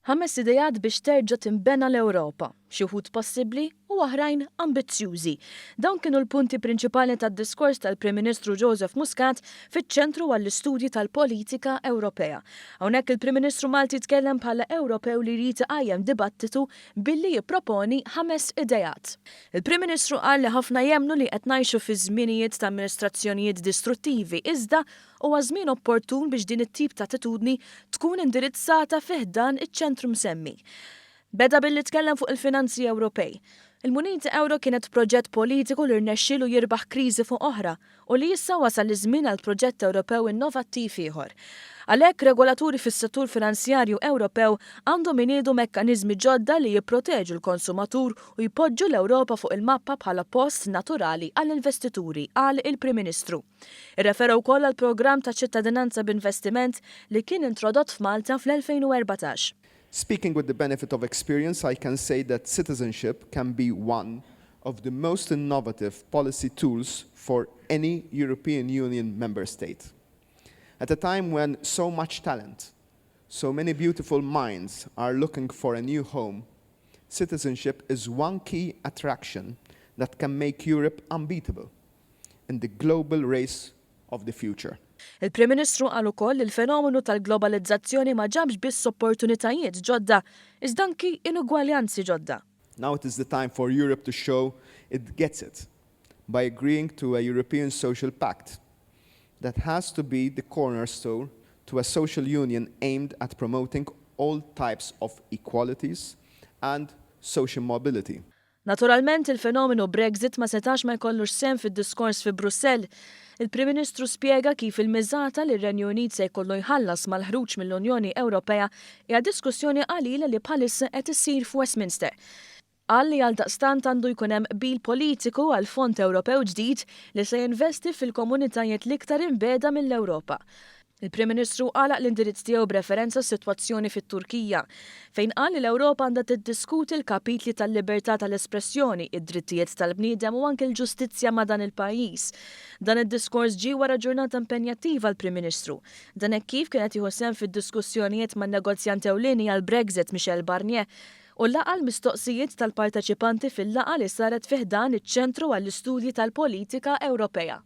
ħames ideat biex terġa' tinbena l-Ewropa, xi wħud possibbli u oħrajn ambizzjużi. Dawn kienu l-punti prinċipali tad-diskors tal-Prim Ministru Joseph Muscat fiċ-ċentru għall-istudji tal-politika Ewropea. Hawnhekk il-Prim Ministru Malti tkellem bħala Ewropew li jrid iqajjem dibattitu billi jipproponi ħames ideat. Il-Prim Ministru qal li ħafna jemmnu li qed ngħixu fi żminijiet ta' amministrazzjonijiet distruttivi iżda huwa żmien opportun biex din it-tip ta' attitudni tkun indirizzata fih dan iċ-ċentru msemmi. Beda billi tkellem fuq il-finanzi Ewropej. Il-munita euro kienet proġett politiku li rnexxielu jirbaħ kriżi fuq oħra u li issa wasal iż-żmien għal proġett Ewropew innovattiv ieħor. Għalhekk regolaturi fis-settur finanzjarju Ewropew għandhom iniedu mekkaniżmi ġodda li jipproteġu l-konsumatur u jpoġġu l-Ewropa fuq il-mappa bħala post naturali għall-investituri, qal il-Prim Ministru. Irreferew wkoll għall programm ta' ċittadinanza b'investiment li kien introdott f'Malta fl-2014. Speaking with the benefit of experience, I can say that citizenship can be one of the most innovative policy tools for any European Union member state. At a time when so much talent, so many beautiful minds are looking for a new home, citizenship is one key attraction that can make Europe unbeatable in the global race of the future. Il-Prim Ministru qal ukoll li l-fenomenu tal-globalizzazzjoni ma ġabx biss opportunitajiet ġodda, iżda anki inugwaljanzi ġodda. Now it is the time for Europe to show it gets it by agreeing to a European Social Pact that has to be the cornerstone to a social union aimed at promoting all types of equalities and social mobility. Naturalment il-fenomenu Brexit ma setax ma jkollux sem fid-diskors fi Brussell. Il-Prim Ministru spjega kif il-miżata li r-Renju Unit se jkollu jħallas mal-ħruġ mill-Unjoni Ewropea hija diskussjoni qalila li bħalissa qed issir f'Westminster. Qal li għaldaqstant għandu jkun hemm qbil politiku għal Fond Ewropew ġdid li se jinvesti fil-komunitajiet l-iktar imbeda mill-Ewropa. Il-Prim Ministru għalaq l-indirizz tiegħu b'referenza s-sitwazzjoni fit-Turkija, fejn qal li l-Ewropa għandha tiddiskuti l-kapitli tal-libertà tal-espressjoni, id-drittijiet tal-bniedem u anke l-ġustizzja ma' dan il-pajjiż. Dan id-diskors ġie wara ġurnata impenjattiva għall-Prim Ministru. Dan hekk kif kienet jieħu sehem fid-diskussjonijiet man-negozjant ewlieni għall-Brexit Michel Barnier u laqa l-mistoqsijiet tal-parteċipanti fil-laqa li saret fih dan iċ-ċentru għall-istudji tal-politika Ewropea.